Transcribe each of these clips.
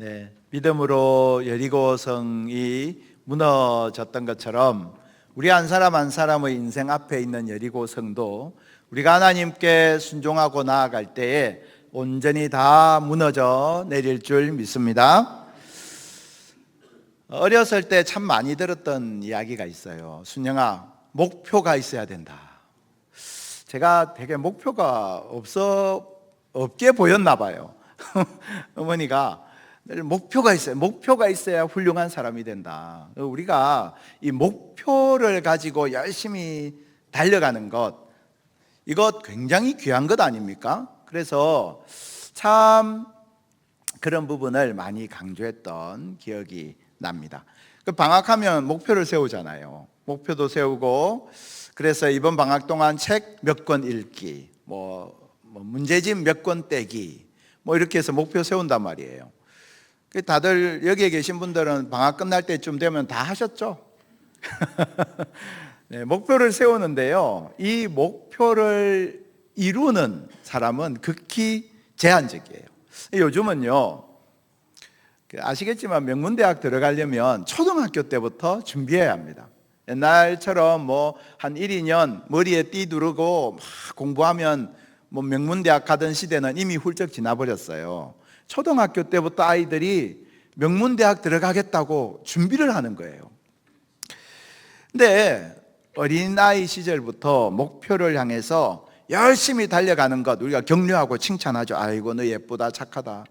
네, 믿음으로 여리고성이 무너졌던 것처럼 우리 한 사람 한 사람의 인생 앞에 있는 여리고성도 우리가 하나님께 순종하고 나아갈 때에 온전히 다 무너져 내릴 줄 믿습니다. 어렸을 때 참 많이 들었던 이야기가 있어요. 순영아, 목표가 있어야 된다. 제가 되게 목표가 없게 보였나 봐요. 어머니가 늘 목표가 있어요. 목표가 있어야 훌륭한 사람이 된다. 우리가 이 목표를 가지고 열심히 달려가는 것, 이것 굉장히 귀한 것 아닙니까? 그래서 참 그런 부분을 많이 강조했던 기억이 납니다. 방학하면 목표를 세우잖아요. 목표도 세우고, 그래서 이번 방학 동안 책 몇 권 읽기, 문제집 몇 권 떼기, 이렇게 해서 목표 세운단 말이에요. 다들 여기에 계신 분들은 방학 끝날 때쯤 되면 다 하셨죠? 네, 목표를 세우는데요, 이 목표를 이루는 사람은 극히 제한적이에요. 요즘은요, 아시겠지만 명문대학 들어가려면 초등학교 때부터 준비해야 합니다. 옛날처럼 한 1, 2년 머리에 띠 두르고 막 공부하면 명문대학 가던 시대는 이미 훌쩍 지나버렸어요. 초등학교 때부터 아이들이 명문대학 들어가겠다고 준비를 하는 거예요. 근데 어린아이 시절부터 목표를 향해서 열심히 달려가는 것 우리가 격려하고 칭찬하죠. 아이고 너 예쁘다, 착하다.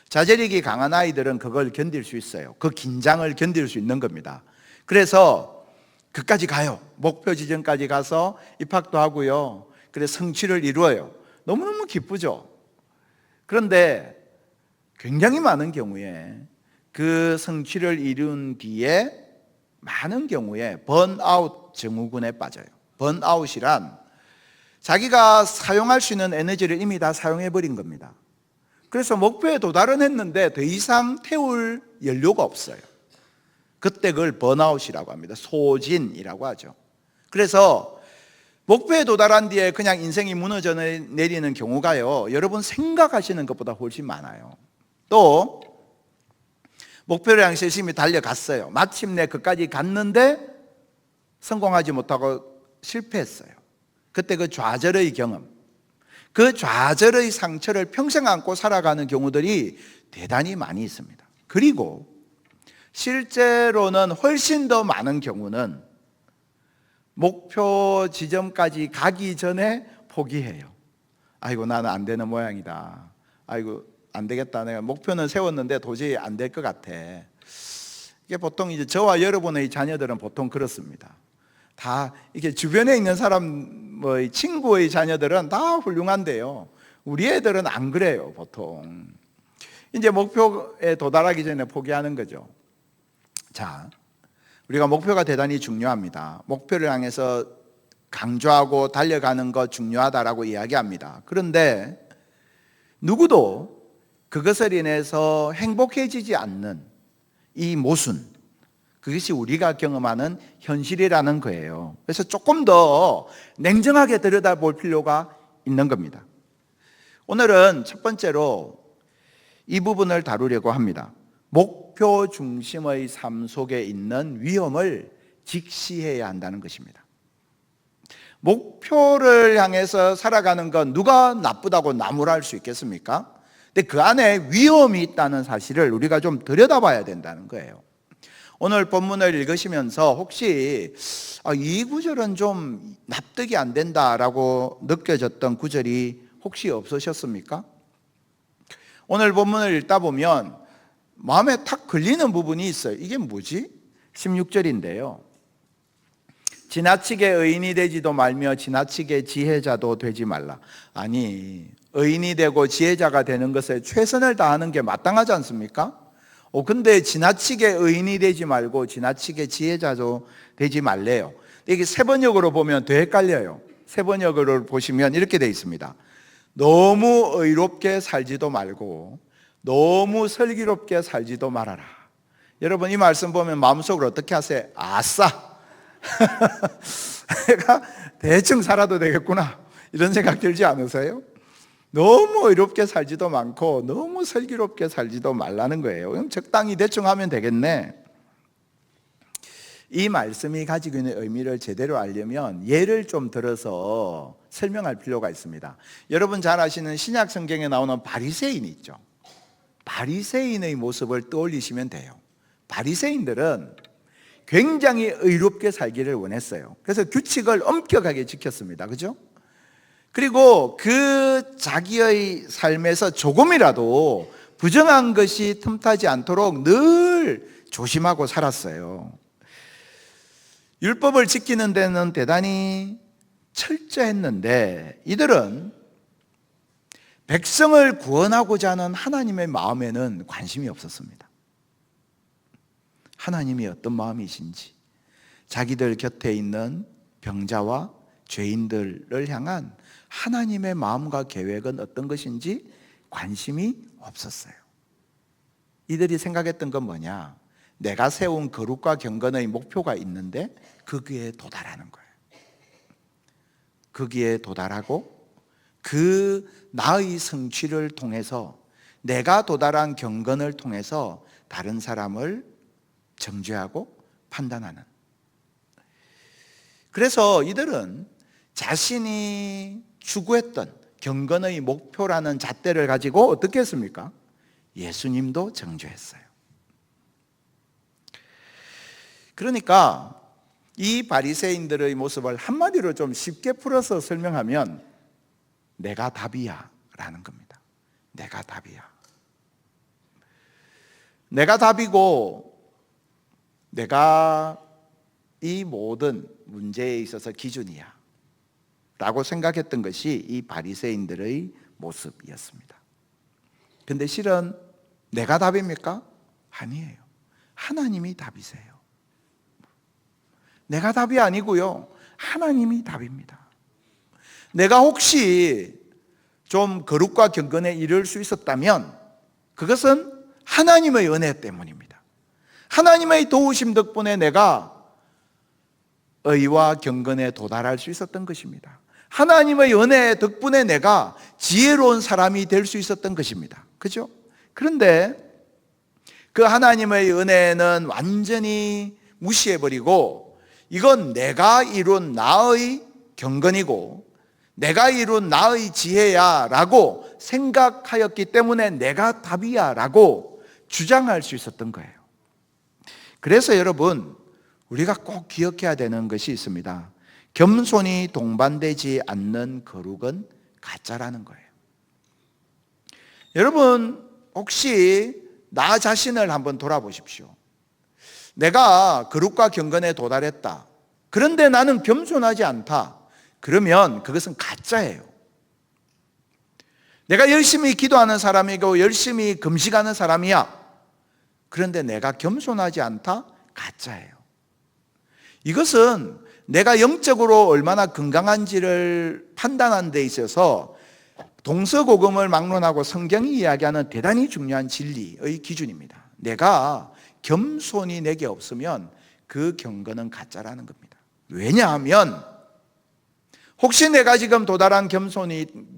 자제력이 강한 아이들은 그걸 견딜 수 있어요. 그 긴장을 견딜 수 있는 겁니다. 그래서 그까지 가요. 목표 지점까지 가서 입학도 하고요. 그래서 성취를 이루어요. 너무너무 기쁘죠. 그런데 굉장히 많은 경우에 그 성취를 이룬 뒤에 많은 경우에 번아웃 증후군에 빠져요. 번아웃이란 자기가 사용할 수 있는 에너지를 이미 다 사용해버린 겁니다. 그래서 목표에 도달은 했는데 더 이상 태울 연료가 없어요. 그때 그걸 번아웃이라고 합니다. 소진이라고 하죠. 그래서 목표에 도달한 뒤에 그냥 인생이 무너져 내리는 경우가요, 여러분 생각하시는 것보다 훨씬 많아요. 또 목표를 향해서 열심히 달려갔어요. 마침내 그까지 갔는데 성공하지 못하고 실패했어요. 그때 그 좌절의 경험, 그 좌절의 상처를 평생 안고 살아가는 경우들이 대단히 많이 있습니다. 그리고 실제로는 훨씬 더 많은 경우는 목표 지점까지 가기 전에 포기해요. 아이고 나는 안 되는 모양이다. 아이고 안 되겠다. 내가 목표는 세웠는데 도저히 안 될 것 같아. 이게 보통 이제 저와 여러분의 자녀들은 보통 그렇습니다. 다 이렇게 주변에 있는 사람, 친구의 자녀들은 다 훌륭한데요, 우리 애들은 안 그래요. 보통 이제 목표에 도달하기 전에 포기하는 거죠. 자, 우리가 목표가 대단히 중요합니다. 목표를 향해서 강조하고 달려가는 것 중요하다라고 이야기합니다. 그런데 누구도 그것을 인해서 행복해지지 않는 이 모순, 그것이 우리가 경험하는 현실이라는 거예요. 그래서 조금 더 냉정하게 들여다볼 필요가 있는 겁니다. 오늘은 첫 번째로 이 부분을 다루려고 합니다. 목표 중심의 삶 속에 있는 위험을 직시해야 한다는 것입니다. 목표를 향해서 살아가는 건 누가 나쁘다고 나무랄 수 있겠습니까? 근데 그 안에 위험이 있다는 사실을 우리가 좀 들여다봐야 된다는 거예요. 오늘 본문을 읽으시면서 혹시 이 구절은 좀 납득이 안 된다라고 느껴졌던 구절이 혹시 없으셨습니까? 오늘 본문을 읽다 보면 마음에 탁 걸리는 부분이 있어요. 이게 뭐지? 16절인데요. 지나치게 의인이 되지도 말며 지나치게 지혜자도 되지 말라. 아니, 의인이 되고 지혜자가 되는 것에 최선을 다하는 게 마땅하지 않습니까? 근데 지나치게 의인이 되지 말고 지나치게 지혜자도 되지 말래요. 이게 세번역으로 보면 더 헷갈려요. 세번역으로 보시면 이렇게 되어 있습니다. 너무 의롭게 살지도 말고 너무 슬기롭게 살지도 말아라. 여러분 이 말씀 보면 마음속으로 어떻게 하세요? 아싸! 내가 대충 살아도 되겠구나, 이런 생각 들지 않으세요? 너무 의롭게 살지도 많고 너무 슬기롭게 살지도 말라는 거예요. 그럼 적당히 대충 하면 되겠네. 이 말씀이 가지고 있는 의미를 제대로 알려면 예를 좀 들어서 설명할 필요가 있습니다. 여러분 잘 아시는 신약 성경에 나오는 바리새인 있죠. 바리새인의 모습을 떠올리시면 돼요. 바리새인들은 굉장히 의롭게 살기를 원했어요. 그래서 규칙을 엄격하게 지켰습니다. 그죠? 그리고 그 자기의 삶에서 조금이라도 부정한 것이 틈타지 않도록 늘 조심하고 살았어요. 율법을 지키는 데는 대단히 철저했는데 이들은 백성을 구원하고자 하는 하나님의 마음에는 관심이 없었습니다. 하나님이 어떤 마음이신지, 자기들 곁에 있는 병자와 죄인들을 향한 하나님의 마음과 계획은 어떤 것인지 관심이 없었어요. 이들이 생각했던 건 뭐냐? 내가 세운 거룩과 경건의 목표가 있는데 거기에 도달하는 거예요. 거기에 도달하고 그 나의 성취를 통해서, 내가 도달한 경건을 통해서 다른 사람을 정죄하고 판단하는. 그래서 이들은 자신이 추구했던 경건의 목표라는 잣대를 가지고 어떻게 했습니까? 예수님도 정죄했어요. 그러니까 이 바리새인들의 모습을 한마디로 좀 쉽게 풀어서 설명하면 내가 답이야 라는 겁니다. 내가 답이야. 내가 답이고 내가 이 모든 문제에 있어서 기준이야 라고 생각했던 것이 이 바리새인들의 모습이었습니다. 근데 실은 내가 답입니까? 아니에요. 하나님이 답이세요. 내가 답이 아니고요, 하나님이 답입니다. 내가 혹시 좀 거룩과 경건에 이를 수 있었다면 그것은 하나님의 은혜 때문입니다. 하나님의 도우심 덕분에 내가 의와 경건에 도달할 수 있었던 것입니다. 하나님의 은혜 덕분에 내가 지혜로운 사람이 될 수 있었던 것입니다. 그죠? 그런데 그 하나님의 은혜는 완전히 무시해버리고 이건 내가 이룬 나의 경건이고 내가 이룬 나의 지혜야 라고 생각하였기 때문에 내가 답이야 라고 주장할 수 있었던 거예요. 그래서 여러분, 우리가 꼭 기억해야 되는 것이 있습니다. 겸손이 동반되지 않는 거룩은 가짜라는 거예요. 여러분, 혹시 나 자신을 한번 돌아보십시오. 내가 거룩과 경건에 도달했다. 그런데 나는 겸손하지 않다. 그러면 그것은 가짜예요. 내가 열심히 기도하는 사람이고 열심히 금식하는 사람이야. 그런데 내가 겸손하지 않다? 가짜예요. 이것은 내가 영적으로 얼마나 건강한지를 판단하는 데 있어서 동서고금을 막론하고 성경이 이야기하는 대단히 중요한 진리의 기준입니다. 내가 겸손이 내게 없으면 그 경건은 가짜라는 겁니다. 왜냐하면 혹시 내가 지금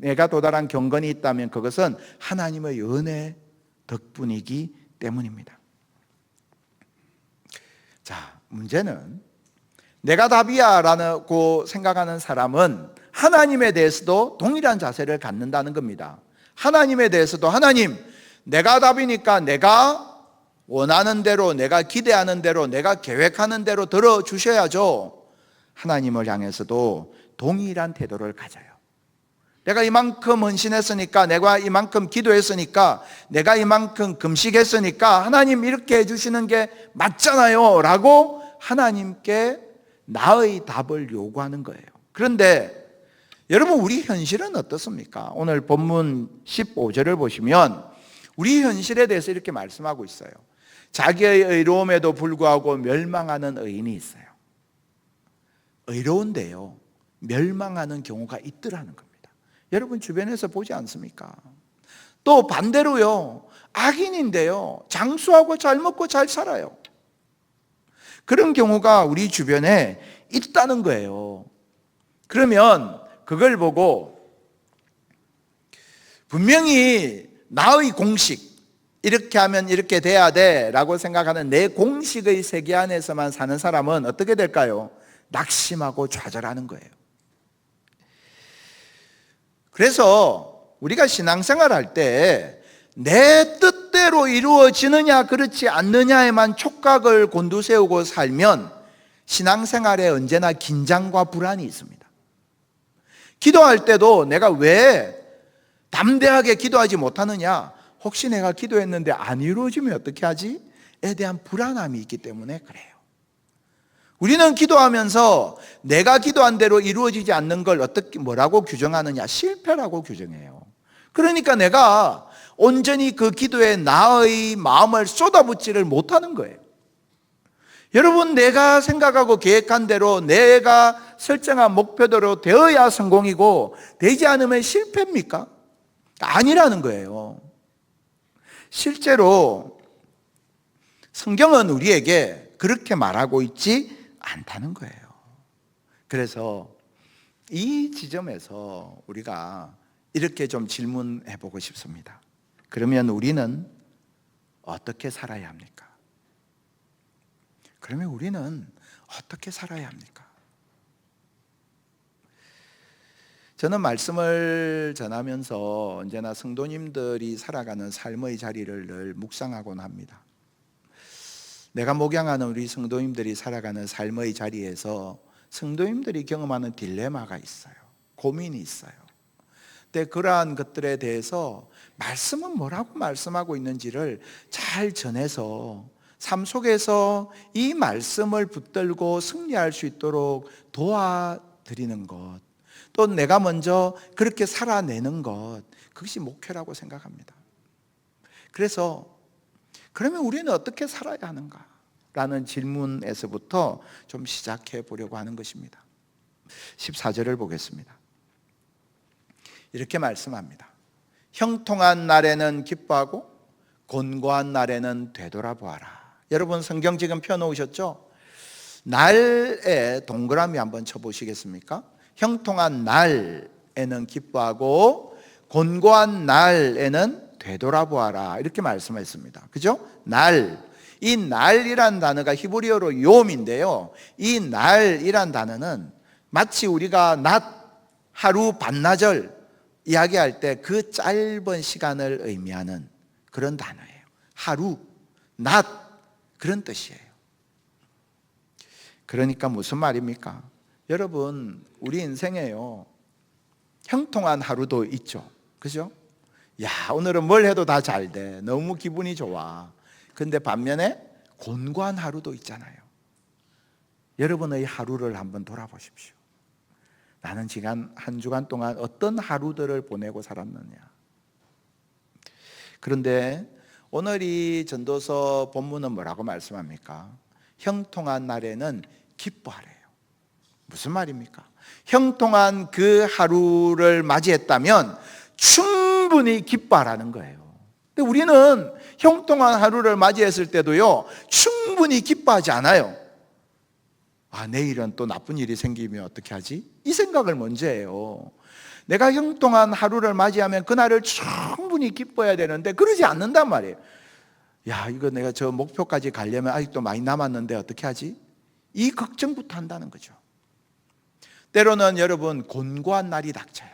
내가 도달한 경건이 있다면 그것은 하나님의 은혜 덕분이기 때문입니다. 자, 문제는 내가 답이야 라고 생각하는 사람은 하나님에 대해서도 동일한 자세를 갖는다는 겁니다. 하나님에 대해서도 하나님, 내가 답이니까 내가 원하는 대로, 내가 기대하는 대로, 내가 계획하는 대로 들어주셔야죠. 하나님을 향해서도 동일한 태도를 가져요. 내가 이만큼 헌신했으니까, 내가 이만큼 기도했으니까, 내가 이만큼 금식했으니까 하나님 이렇게 해주시는 게 맞잖아요 라고 하나님께 나의 답을 요구하는 거예요. 그런데 여러분, 우리 현실은 어떻습니까? 오늘 본문 15절을 보시면 우리 현실에 대해서 이렇게 말씀하고 있어요. 자기의 의로움에도 불구하고 멸망하는 의인이 있어요. 의로운데요, 멸망하는 경우가 있더라는 겁니다. 여러분 주변에서 보지 않습니까? 또 반대로요, 악인인데요, 장수하고 잘 먹고 잘 살아요. 그런 경우가 우리 주변에 있다는 거예요. 그러면 그걸 보고 분명히 나의 공식, 이렇게 하면 이렇게 돼야 돼 라고 생각하는 내 공식의 세계 안에서만 사는 사람은 어떻게 될까요? 낙심하고 좌절하는 거예요. 그래서 우리가 신앙생활 할 때 내 뜻대로 이루어지느냐 그렇지 않느냐에만 촉각을 곤두세우고 살면 신앙생활에 언제나 긴장과 불안이 있습니다. 기도할 때도 내가 왜 담대하게 기도하지 못하느냐, 혹시 내가 기도했는데 안 이루어지면 어떻게 하지? 에 대한 불안함이 있기 때문에 그래요. 우리는 기도하면서 내가 기도한 대로 이루어지지 않는 걸 어떻게 뭐라고 규정하느냐? 실패라고 규정해요. 그러니까 내가 온전히 그 기도에 나의 마음을 쏟아붓지를 못하는 거예요. 여러분, 내가 생각하고 계획한 대로 내가 설정한 목표대로 되어야 성공이고 되지 않으면 실패입니까? 아니라는 거예요. 실제로 성경은 우리에게 그렇게 말하고 있지 않다는 거예요. 그래서 이 지점에서 우리가 이렇게 좀 질문해 보고 싶습니다. 그러면 우리는 어떻게 살아야 합니까? 그러면 우리는 어떻게 살아야 합니까? 저는 말씀을 전하면서 언제나 성도님들이 살아가는 삶의 자리를 늘 묵상하곤 합니다. 내가 목양하는 우리 성도님들이 살아가는 삶의 자리에서 성도님들이 경험하는 딜레마가 있어요. 고민이 있어요. 근데 그러한 것들에 대해서 말씀은 뭐라고 말씀하고 있는지를 잘 전해서 삶 속에서 이 말씀을 붙들고 승리할 수 있도록 도와드리는 것, 또 내가 먼저 그렇게 살아내는 것, 그것이 목표라고 생각합니다. 그래서 그러면 우리는 어떻게 살아야 하는가? 라는 질문에서부터 좀 시작해 보려고 하는 것입니다. 14절을 보겠습니다. 이렇게 말씀합니다. 형통한 날에는 기뻐하고 곤고한 날에는 되돌아보아라. 여러분 성경 지금 펴놓으셨죠? 날에 동그라미 한번 쳐보시겠습니까? 형통한 날에는 기뻐하고 곤고한 날에는 되돌아보아라. 이렇게 말씀했습니다. 그죠? 날. 이 날이란 단어가 히브리어로 욤인데요. 이 날이란 단어는 마치 우리가 낮, 하루, 반나절 이야기할 때 그 짧은 시간을 의미하는 그런 단어예요. 하루, 낮, 그런 뜻이에요. 그러니까 무슨 말입니까? 여러분, 우리 인생에요, 형통한 하루도 있죠. 그죠? 야, 오늘은 뭘 해도 다 잘 돼. 너무 기분이 좋아. 근데 반면에 곤고한 하루도 있잖아요. 여러분의 하루를 한번 돌아보십시오. 나는 지난 한 주간 동안 어떤 하루들을 보내고 살았느냐. 그런데 오늘 이 전도서 본문은 뭐라고 말씀합니까? 형통한 날에는 기뻐하래요. 무슨 말입니까? 형통한 그 하루를 맞이했다면 충분히 기뻐하라는 거예요. 근데 우리는 형통한 하루를 맞이했을 때도요, 충분히 기뻐하지 않아요. 아, 내일은 또 나쁜 일이 생기면 어떻게 하지? 이 생각을 먼저 해요. 내가 형통한 하루를 맞이하면 그날을 충분히 기뻐해야 되는데 그러지 않는단 말이에요. 야, 이거 내가 저 목표까지 가려면 아직도 많이 남았는데 어떻게 하지? 이 걱정부터 한다는 거죠. 때로는 여러분 곤고한 날이 닥쳐요.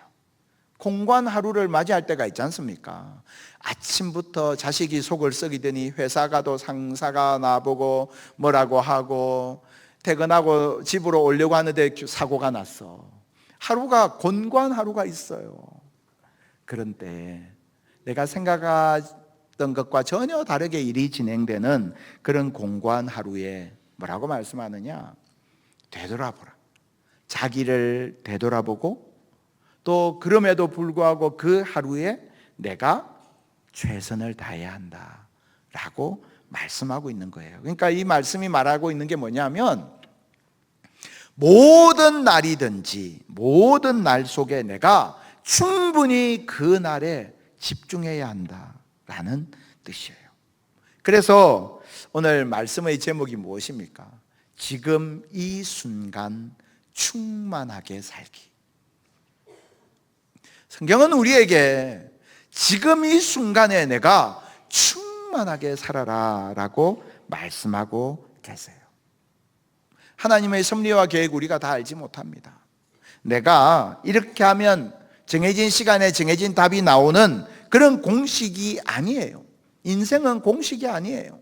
곤고한 하루를 맞이할 때가 있지 않습니까? 아침부터 자식이 속을 썩이더니 회사 가도 상사가 나보고 뭐라고 하고 퇴근하고 집으로 오려고 하는데 사고가 났어. 하루가 곤고한 하루가 있어요. 그런데 내가 생각했던 것과 전혀 다르게 일이 진행되는 그런 곤고한 하루에 뭐라고 말씀하느냐? 되돌아보라. 자기를 되돌아보고 또 그럼에도 불구하고 그 하루에 내가 최선을 다해야 한다라고 말씀하고 있는 거예요. 그러니까 이 말씀이 말하고 있는 게 뭐냐면 모든 날이든지 모든 날 속에 내가 충분히 그 날에 집중해야 한다라는 뜻이에요. 그래서 오늘 말씀의 제목이 무엇입니까? 지금 이 순간 충만하게 살기. 성경은 우리에게 지금 이 순간에 내가 충만하게 살아라 라고 말씀하고 계세요. 하나님의 섭리와 계획 우리가 다 알지 못합니다. 내가 이렇게 하면 정해진 시간에 정해진 답이 나오는 그런 공식이 아니에요. 인생은 공식이 아니에요.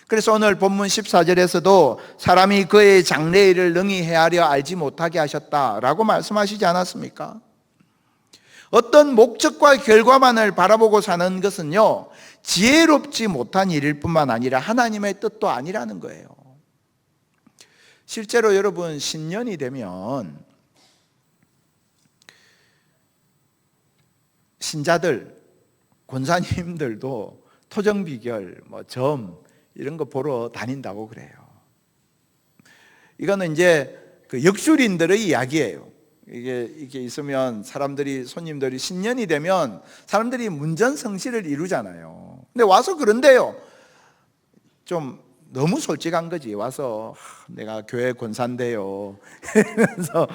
그래서 오늘 본문 14절에서도 사람이 그의 장래일을 능히 헤아려 알지 못하게 하셨다라고 말씀하시지 않았습니까? 어떤 목적과 결과만을 바라보고 사는 것은요, 지혜롭지 못한 일일 뿐만 아니라 하나님의 뜻도 아니라는 거예요. 실제로 여러분, 신년이 되면 신자들, 권사님들도 토정비결, 점 이런 거 보러 다닌다고 그래요. 이거는 이제 그 역술인들의 이야기예요. 이게 있으면 손님들이 신년이 되면 사람들이 문전성시를 이루잖아요. 근데 와서 그런데요, 좀 너무 솔직한 거지. 와서 내가 교회 권사인데요 이러면서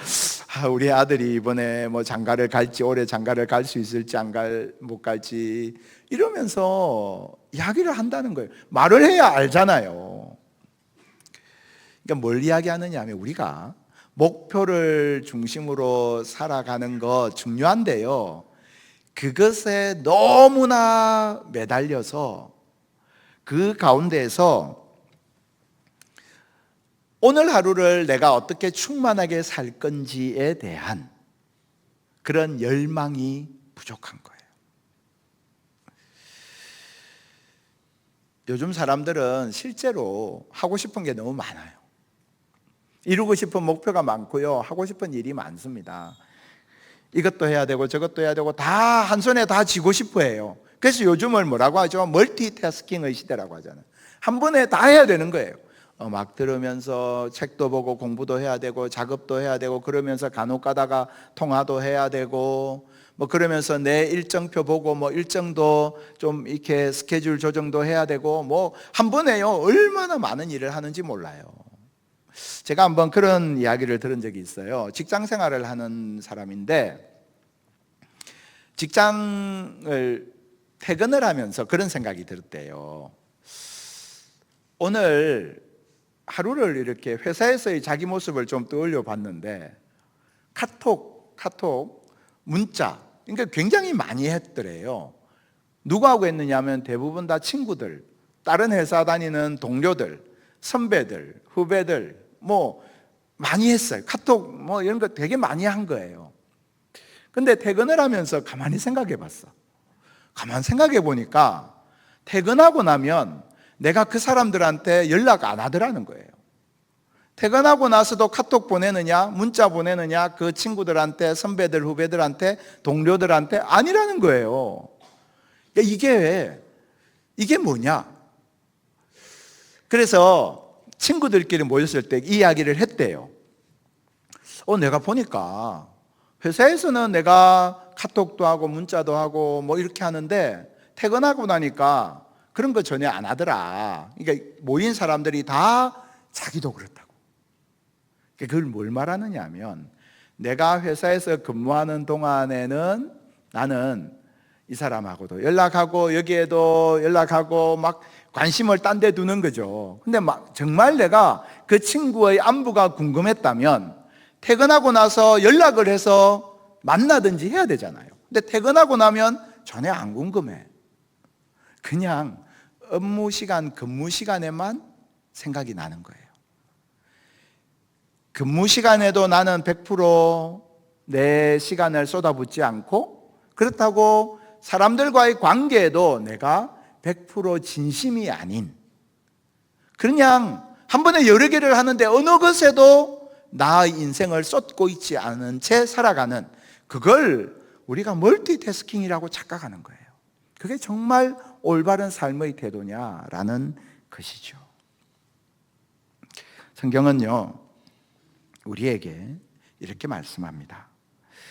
우리 아들이 이번에 장가를 갈지, 올해 장가를 갈 수 있을지 못 갈지 이러면서 이야기를 한다는 거예요. 말을 해야 알잖아요. 그러니까 뭘 이야기하느냐 하면, 우리가 목표를 중심으로 살아가는 거 중요한데요, 그것에 너무나 매달려서 그 가운데에서 오늘 하루를 내가 어떻게 충만하게 살 건지에 대한 그런 열망이 부족한 거예요. 요즘 사람들은 실제로 하고 싶은 게 너무 많아요. 이루고 싶은 목표가 많고요, 하고 싶은 일이 많습니다. 이것도 해야 되고 저것도 해야 되고 다 한 손에 다 쥐고 싶어 해요. 그래서 요즘을 뭐라고 하죠? 멀티태스킹의 시대라고 하잖아요. 한 번에 다 해야 되는 거예요. 막 들으면서 책도 보고 공부도 해야 되고 작업도 해야 되고, 그러면서 간혹 가다가 통화도 해야 되고, 그러면서 내 일정표 보고 일정도 좀 이렇게 스케줄 조정도 해야 되고, 한 번에요 얼마나 많은 일을 하는지 몰라요. 제가 한번 그런 이야기를 들은 적이 있어요. 직장 생활을 하는 사람인데, 직장을 퇴근을 하면서 그런 생각이 들었대요. 오늘 하루를 이렇게 회사에서의 자기 모습을 좀 떠올려 봤는데, 카톡, 문자, 그러니까 굉장히 많이 했더래요. 누구하고 했느냐 하면 대부분 다 친구들, 다른 회사 다니는 동료들, 선배들, 후배들, 많이 했어요. 카톡 이런 거 되게 많이 한 거예요. 근데 퇴근을 하면서 가만히 생각해 봤어. 가만히 생각해 보니까 퇴근하고 나면 내가 그 사람들한테 연락 안 하더라는 거예요. 퇴근하고 나서도 카톡 보내느냐, 문자 보내느냐, 그 친구들한테, 선배들, 후배들한테, 동료들한테 아니라는 거예요. 이게 뭐냐? 그래서 친구들끼리 모였을 때 이 이야기를 했대요. 내가 보니까 회사에서는 내가 카톡도 하고 문자도 하고 이렇게 하는데, 퇴근하고 나니까 그런 거 전혀 안 하더라. 그러니까 모인 사람들이 다 자기도 그렇다고. 그걸 뭘 말하느냐 하면, 내가 회사에서 근무하는 동안에는 나는 이 사람하고도 연락하고 여기에도 연락하고 막 관심을 딴 데 두는 거죠. 근데 정말 내가 그 친구의 안부가 궁금했다면 퇴근하고 나서 연락을 해서 만나든지 해야 되잖아요. 근데 퇴근하고 나면 전혀 안 궁금해. 그냥 업무 시간, 근무 시간에만 생각이 나는 거예요. 근무 시간에도 나는 100% 내 시간을 쏟아붓지 않고, 그렇다고 사람들과의 관계에도 내가 100% 진심이 아닌, 그냥 한 번에 여러 개를 하는데 어느 것에도 나의 인생을 쏟고 있지 않은 채 살아가는, 그걸 우리가 멀티태스킹이라고 착각하는 거예요. 그게 정말 올바른 삶의 태도냐라는 것이죠. 성경은요, 우리에게 이렇게 말씀합니다.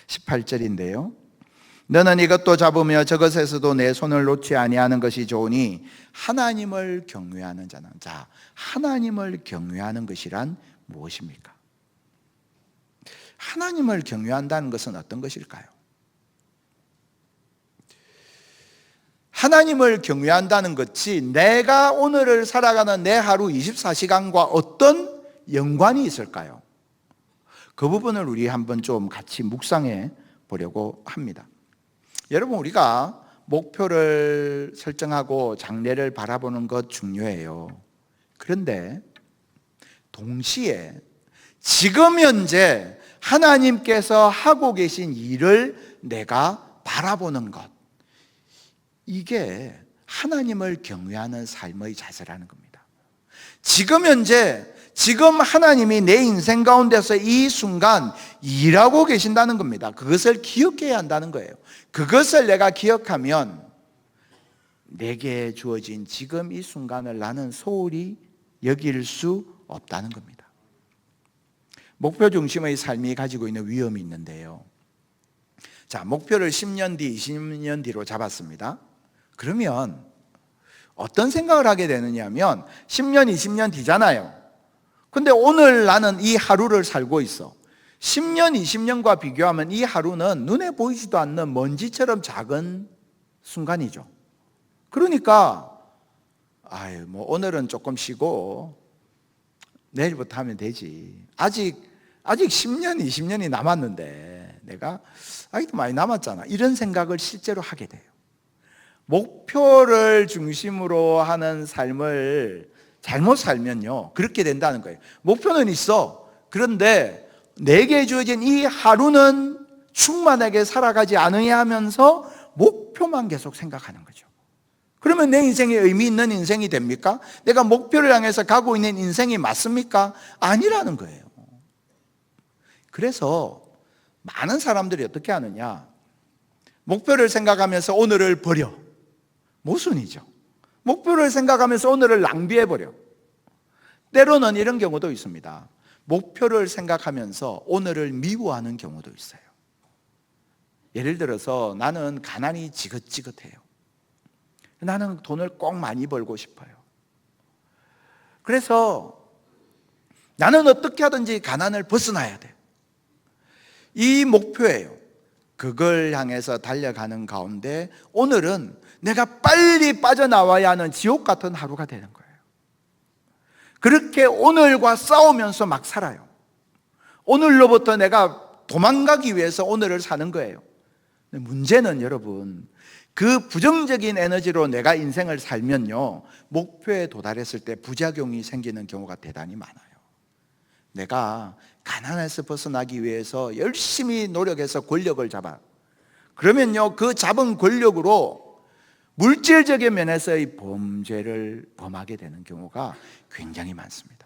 18절인데요. 너는 이것도 잡으며 저것에서도 내 손을 놓지 아니하는 것이 좋으니 하나님을 경외하는 자는. 자, 하나님을 경외하는 것이란 무엇입니까? 하나님을 경외한다는 것은 어떤 것일까요? 하나님을 경외한다는 것이 내가 오늘을 살아가는 내 하루 24시간과 어떤 연관이 있을까요? 그 부분을 우리 한번 좀 같이 묵상해 보려고 합니다. 여러분, 우리가 목표를 설정하고 장래를 바라보는 것 중요해요. 그런데 동시에 지금 현재 하나님께서 하고 계신 일을 내가 바라보는 것, 이게 하나님을 경외하는 삶의 자세라는 겁니다. 지금 현재, 지금 하나님이 내 인생 가운데서 이 순간 일하고 계신다는 겁니다. 그것을 기억해야 한다는 거예요. 그것을 내가 기억하면 내게 주어진 지금 이 순간을 나는 소홀히 여길 수 없다는 겁니다. 목표 중심의 삶이 가지고 있는 위험이 있는데요. 자, 목표를 10년 뒤, 20년 뒤로 잡았습니다. 그러면 어떤 생각을 하게 되느냐 하면 10년, 20년 뒤잖아요. 근데 오늘 나는 이 하루를 살고 있어. 10년, 20년과 비교하면 이 하루는 눈에 보이지도 않는 먼지처럼 작은 순간이죠. 그러니까 뭐 오늘은 조금 쉬고 내일부터 하면 되지. 아직 10년, 20년이 남았는데 내가 아직도 많이 남았잖아. 이런 생각을 실제로 하게 돼요. 목표를 중심으로 하는 삶을 잘못 살면요, 그렇게 된다는 거예요. 목표는 있어. 그런데 내게 주어진 이 하루는 충만하게 살아가지 않으냐 하면서 목표만 계속 생각하는 거죠. 그러면 내 인생에 의미 있는 인생이 됩니까? 내가 목표를 향해서 가고 있는 인생이 맞습니까? 아니라는 거예요. 그래서 많은 사람들이 어떻게 하느냐, 목표를 생각하면서 오늘을 버려. 모순이죠. 목표를 생각하면서 오늘을 낭비해버려. 때로는 이런 경우도 있습니다. 목표를 생각하면서 오늘을 미워하는 경우도 있어요. 예를 들어서 나는 가난이 지긋지긋해요. 나는 돈을 꼭 많이 벌고 싶어요. 그래서 나는 어떻게 하든지 가난을 벗어나야 돼. 이 목표예요. 그걸 향해서 달려가는 가운데 오늘은 내가 빨리 빠져나와야 하는 지옥 같은 하루가 되는 거예요. 그렇게 오늘과 싸우면서 막 살아요. 오늘로부터 내가 도망가기 위해서 오늘을 사는 거예요. 문제는 여러분, 그 부정적인 에너지로 내가 인생을 살면요, 목표에 도달했을 때 부작용이 생기는 경우가 대단히 많아요. 내가 가난에서 벗어나기 위해서 열심히 노력해서 권력을 잡아. 그러면요, 그 잡은 권력으로 물질적인 면에서의 범죄를 범하게 되는 경우가 굉장히 많습니다.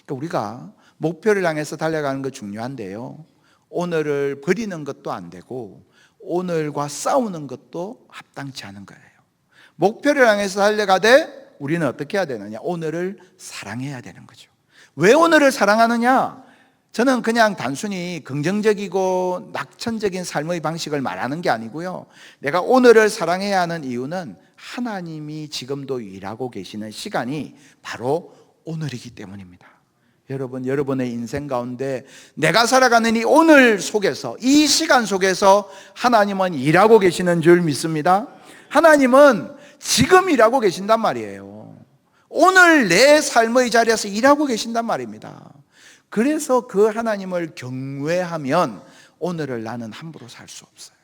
그러니까 우리가 목표를 향해서 달려가는 거 중요한데요, 오늘을 버리는 것도 안 되고 오늘과 싸우는 것도 합당치 않은 거예요. 목표를 향해서 달려가되 우리는 어떻게 해야 되느냐? 오늘을 사랑해야 되는 거죠. 왜 오늘을 사랑하느냐? 저는 그냥 단순히 긍정적이고 낙천적인 삶의 방식을 말하는 게 아니고요, 내가 오늘을 사랑해야 하는 이유는 하나님이 지금도 일하고 계시는 시간이 바로 오늘이기 때문입니다. 여러분, 여러분의 인생 가운데 내가 살아가는 이 오늘 속에서, 이 시간 속에서 하나님은 일하고 계시는 줄 믿습니다. 하나님은 지금 일하고 계신단 말이에요. 오늘 내 삶의 자리에서 일하고 계신단 말입니다. 그래서 그 하나님을 경외하면 오늘을 나는 함부로 살 수 없어요.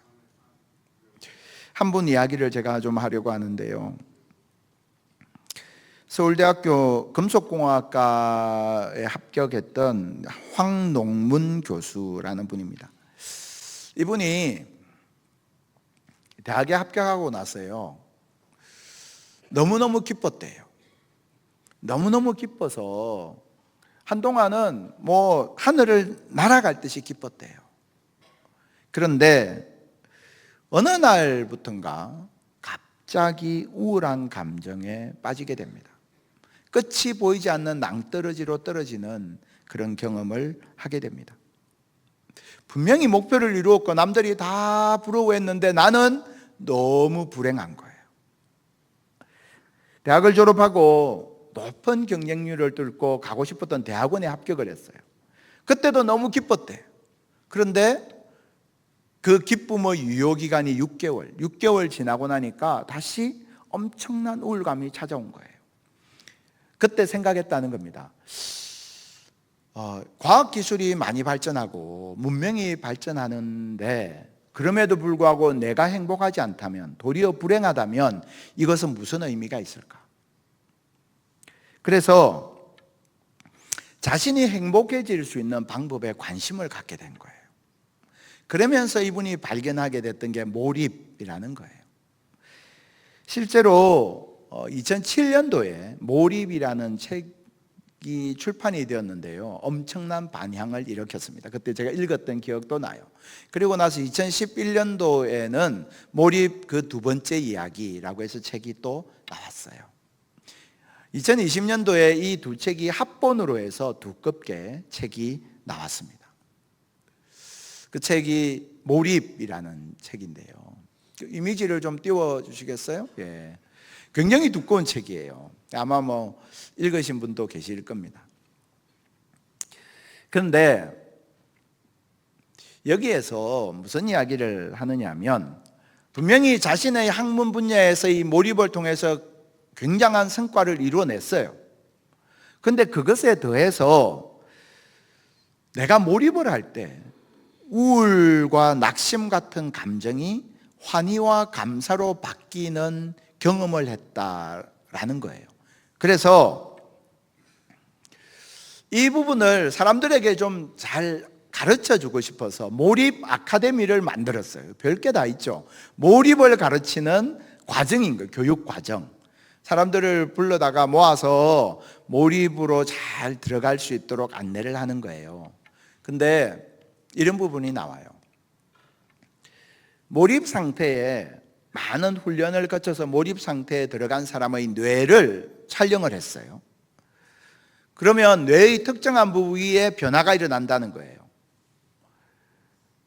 한 분 이야기를 제가 좀 하려고 하는데요, 서울대학교 금속공학과에 합격했던 황농문 교수라는 분입니다. 이분이 대학에 합격하고 나서요, 너무너무 기뻤대요. 너무너무 기뻐서 한동안은 뭐 하늘을 날아갈 듯이 기뻤대요. 그런데 어느 날부턴가 갑자기 우울한 감정에 빠지게 됩니다. 끝이 보이지 않는 낭떠러지로 떨어지는 그런 경험을 하게 됩니다. 분명히 목표를 이루었고 남들이 다 부러워했는데 나는 너무 불행한 거예요. 대학을 졸업하고 높은 경쟁률을 뚫고 가고 싶었던 대학원에 합격을 했어요. 그때도 너무 기뻤대요. 그런데 그 기쁨의 유효기간이 6개월 지나고 나니까 다시 엄청난 우울감이 찾아온 거예요. 그때 생각했다는 겁니다. 과학기술이 많이 발전하고 문명이 발전하는데 그럼에도 불구하고 내가 행복하지 않다면, 도리어 불행하다면 이것은 무슨 의미가 있을까? 그래서 자신이 행복해질 수 있는 방법에 관심을 갖게 된 거예요. 그러면서 이분이 발견하게 됐던 게 몰입이라는 거예요. 실제로 2007년도에 몰입이라는 책이 출판이 되었는데요, 엄청난 반향을 일으켰습니다. 그때 제가 읽었던 기억도 나요. 그리고 나서 2011년도에는 몰입 그 두 번째 이야기라고 해서 책이 또 나왔어요. 2020년도에 이 두 책이 합본으로 해서 두껍게 책이 나왔습니다. 그 책이 몰입이라는 책인데요, 그 이미지를 좀 띄워주시겠어요? 예. 굉장히 두꺼운 책이에요. 아마 읽으신 분도 계실 겁니다. 그런데 여기에서 무슨 이야기를 하느냐 하면, 분명히 자신의 학문 분야에서 이 몰입을 통해서 굉장한 성과를 이루어냈어요. 그런데 그것에 더해서 내가 몰입을 할 때 우울과 낙심 같은 감정이 환희와 감사로 바뀌는 경험을 했다라는 거예요. 그래서 이 부분을 사람들에게 좀 잘 가르쳐 주고 싶어서 몰입 아카데미를 만들었어요. 별게 다 있죠. 몰입을 가르치는 과정인 거예요. 교육 과정. 사람들을 불러다가 모아서 몰입으로 잘 들어갈 수 있도록 안내를 하는 거예요. 근데 이런 부분이 나와요. 몰입 상태에 많은 훈련을 거쳐서 몰입 상태에 들어간 사람의 뇌를 촬영을 했어요. 그러면 뇌의 특정한 부위에 변화가 일어난다는 거예요.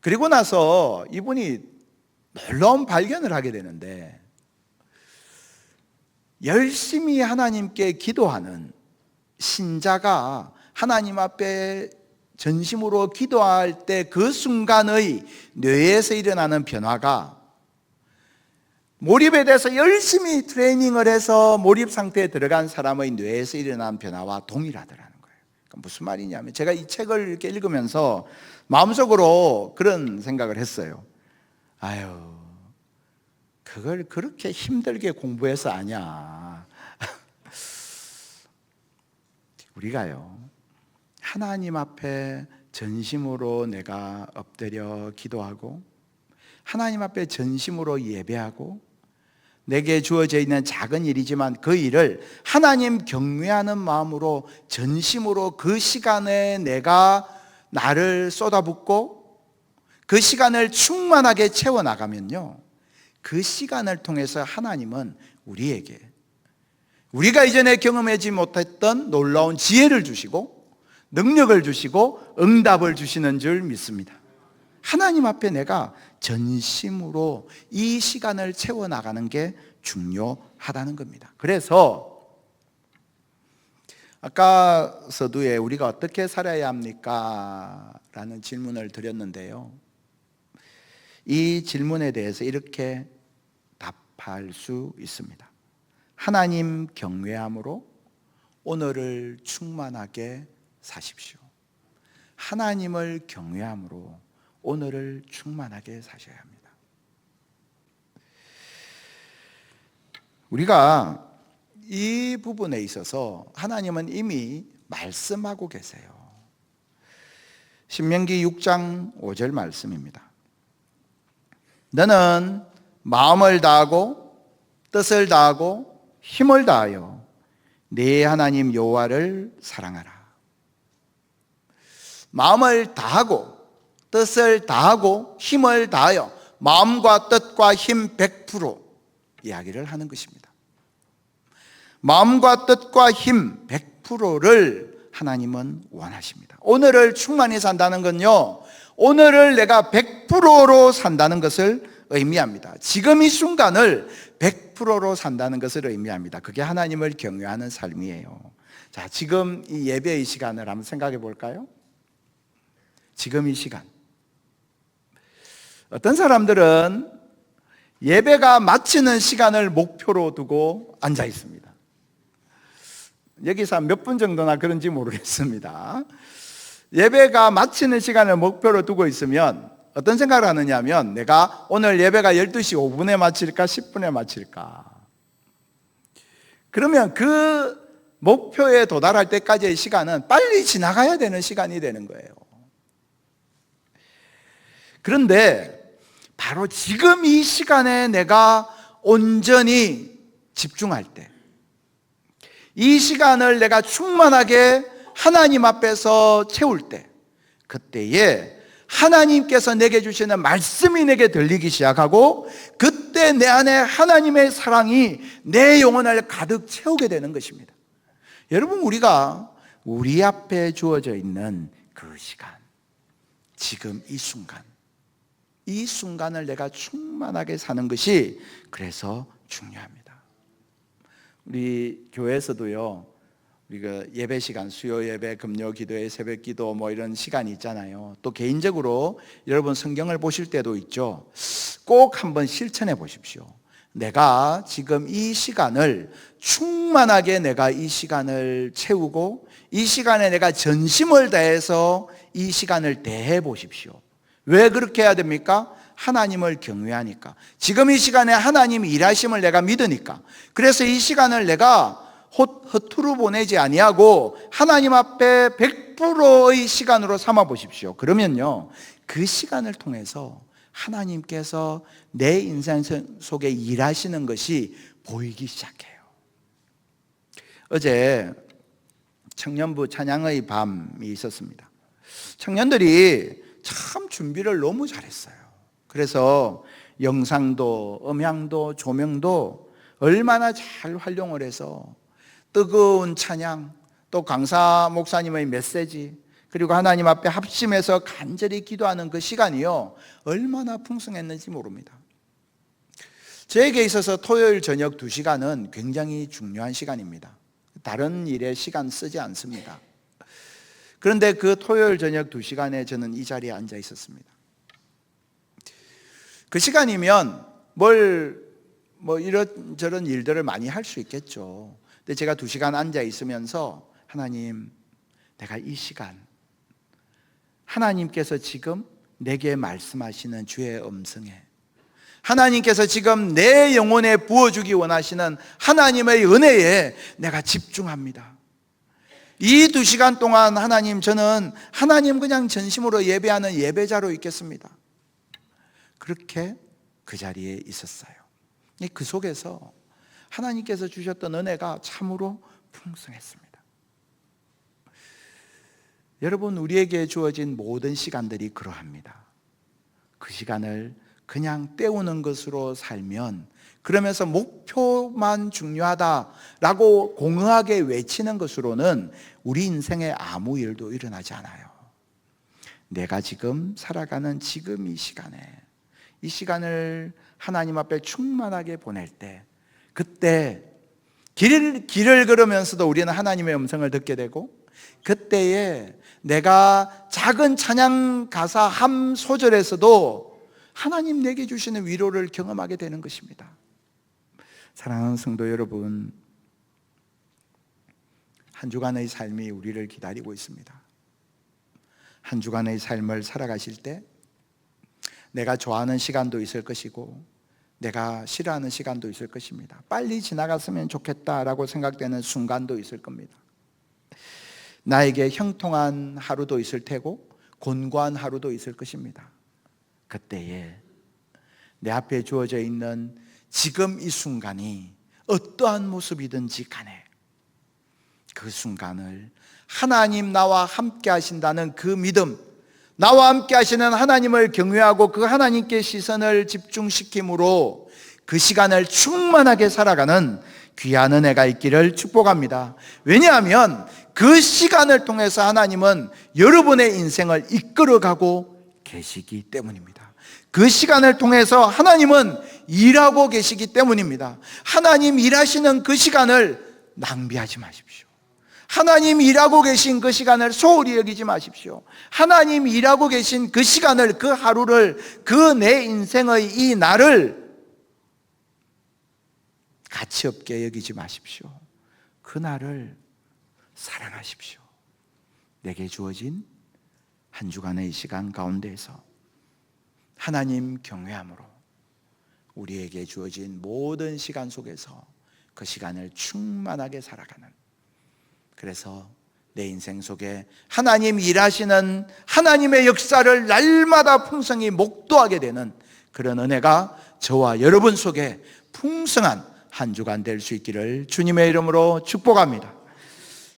그리고 나서 이분이 놀라운 발견을 하게 되는데, 열심히 하나님께 기도하는 신자가 하나님 앞에 전심으로 기도할 때 그 순간의 뇌에서 일어나는 변화가 몰입에 대해서 열심히 트레이닝을 해서 몰입 상태에 들어간 사람의 뇌에서 일어난 변화와 동일하더라는 거예요. 그러니까 무슨 말이냐면, 제가 이 책을 이렇게 읽으면서 마음속으로 그런 생각을 했어요. 아유, 그걸 그렇게 힘들게 공부해서 아냐. 우리가요, 하나님 앞에 전심으로 내가 엎드려 기도하고 하나님 앞에 전심으로 예배하고 내게 주어져 있는 작은 일이지만 그 일을 하나님 경외하는 마음으로 전심으로 그 시간에 내가 나를 쏟아붓고 그 시간을 충만하게 채워나가면요, 그 시간을 통해서 하나님은 우리에게 우리가 이전에 경험하지 못했던 놀라운 지혜를 주시고 능력을 주시고 응답을 주시는 줄 믿습니다. 하나님 앞에 내가 전심으로 이 시간을 채워나가는 게 중요하다는 겁니다. 그래서 아까 서두에 우리가 어떻게 살아야 합니까? 라는 질문을 드렸는데요, 이 질문에 대해서 이렇게 답할 수 있습니다. 하나님 경외함으로 오늘을 충만하게 사십시오. 하나님을 경외함으로 오늘을 충만하게 사셔야 합니다. 우리가 이 부분에 있어서 하나님은 이미 말씀하고 계세요. 신명기 6장 5절 말씀입니다. 너는 마음을 다하고 뜻을 다하고 힘을 다하여 네 하나님 여호와를 사랑하라. 마음을 다하고 뜻을 다하고 힘을 다하여, 마음과 뜻과 힘 100% 이야기를 하는 것입니다. 마음과 뜻과 힘 100%를 하나님은 원하십니다. 오늘을 충만히 산다는 건요, 오늘을 내가 100%로 산다는 것을 의미합니다. 지금 이 순간을 100%로 산다는 것을 의미합니다. 그게 하나님을 경외하는 삶이에요. 자, 지금 이 예배의 시간을 한번 생각해 볼까요? 지금 이 시간, 어떤 사람들은 예배가 마치는 시간을 목표로 두고 앉아 있습니다. 여기서 몇 분 정도나 그런지 모르겠습니다. 예배가 마치는 시간을 목표로 두고 있으면 어떤 생각을 하느냐면, 내가 오늘 예배가 12시 5분에 마칠까 10분에 마칠까. 그러면 그 목표에 도달할 때까지의 시간은 빨리 지나가야 되는 시간이 되는 거예요. 그런데 바로 지금 이 시간에 내가 온전히 집중할 때, 이 시간을 내가 충만하게 하나님 앞에서 채울 때, 그때에 하나님께서 내게 주시는 말씀이 내게 들리기 시작하고, 그때 내 안에 하나님의 사랑이 내 영혼을 가득 채우게 되는 것입니다. 여러분, 우리가 우리 앞에 주어져 있는 그 시간, 지금 이 순간, 이 순간을 내가 충만하게 사는 것이 그래서 중요합니다. 우리 교회에서도요, 우리가 예배 시간, 수요 예배, 금요 기도회, 새벽 기도 뭐 이런 시간이 있잖아요. 또 개인적으로 여러분 성경을 보실 때도 있죠. 꼭 한번 실천해 보십시오. 내가 지금 이 시간을 충만하게, 내가 이 시간을 채우고 이 시간에 내가 전심을 다해서 이 시간을 대해 보십시오. 왜 그렇게 해야 됩니까? 하나님을 경외하니까. 지금 이 시간에 하나님이 일하심을 내가 믿으니까. 그래서 이 시간을 내가 허투루 보내지 아니하고 하나님 앞에 100%의 시간으로 삼아 보십시오. 그러면요, 그 시간을 통해서 하나님께서 내 인생 속에 일하시는 것이 보이기 시작해요. 어제 청년부 찬양의 밤이 있었습니다. 청년들이 참 준비를 너무 잘했어요. 그래서 영상도 음향도 조명도 얼마나 잘 활용을 해서 뜨거운 찬양, 또 강사 목사님의 메시지, 그리고 하나님 앞에 합심해서 간절히 기도하는 그 시간이요, 얼마나 풍성했는지 모릅니다. 저에게 있어서 토요일 저녁 2시간은 굉장히 중요한 시간입니다. 다른 일에 시간 쓰지 않습니다. 그런데 그 토요일 저녁 2시간에 저는 이 자리에 앉아 있었습니다. 그 시간이면 뭐 이런저런 일들을 많이 할 수 있겠죠. 근데 제가 2시간 앉아 있으면서, 하나님, 내가 이 시간 하나님께서 지금 내게 말씀하시는 주의 음성에, 하나님께서 지금 내 영혼에 부어주기 원하시는 하나님의 은혜에 내가 집중합니다. 이 2시간 동안 하나님, 저는 하나님 그냥 전심으로 예배하는 예배자로 있겠습니다. 그렇게 그 자리에 있었어요. 그 속에서 하나님께서 주셨던 은혜가 참으로 풍성했습니다. 여러분, 우리에게 주어진 모든 시간들이 그러합니다. 그 시간을 그냥 때우는 것으로 살면, 그러면서 목표만 중요하다라고 공허하게 외치는 것으로는 우리 인생에 아무 일도 일어나지 않아요. 내가 지금 살아가는 지금 이 시간에, 이 시간을 하나님 앞에 충만하게 보낼 때, 그때 길을 걸으면서도 우리는 하나님의 음성을 듣게 되고, 그때에 내가 작은 찬양 가사 한 소절에서도 하나님 내게 주시는 위로를 경험하게 되는 것입니다. 사랑하는 성도 여러분, 한 주간의 삶이 우리를 기다리고 있습니다. 한 주간의 삶을 살아가실 때 내가 좋아하는 시간도 있을 것이고 내가 싫어하는 시간도 있을 것입니다. 빨리 지나갔으면 좋겠다라고 생각되는 순간도 있을 겁니다. 나에게 형통한 하루도 있을 테고 곤고한 하루도 있을 것입니다. 그때에 내 앞에 주어져 있는 지금 이 순간이 어떠한 모습이든지 간에 그 순간을 하나님 나와 함께 하신다는 그 믿음, 나와 함께 하시는 하나님을 경외하고 그 하나님께 시선을 집중시킴으로 그 시간을 충만하게 살아가는 귀한 은혜가 있기를 축복합니다. 왜냐하면 그 시간을 통해서 하나님은 여러분의 인생을 이끌어가고 계시기 때문입니다. 그 시간을 통해서 하나님은 일하고 계시기 때문입니다. 하나님 일하시는 그 시간을 낭비하지 마십시오. 하나님 일하고 계신 그 시간을 소홀히 여기지 마십시오. 하나님 일하고 계신 그 시간을, 그 하루를, 그 내 인생의 이 날을 가치 없게 여기지 마십시오. 그 날을 사랑하십시오. 내게 주어진 한 주간의 시간 가운데에서 하나님 경외함으로 우리에게 주어진 모든 시간 속에서 그 시간을 충만하게 살아가는, 그래서 내 인생 속에 하나님 일하시는 하나님의 역사를 날마다 풍성히 목도하게 되는 그런 은혜가 저와 여러분 속에 풍성한 한 주간 될 수 있기를 주님의 이름으로 축복합니다.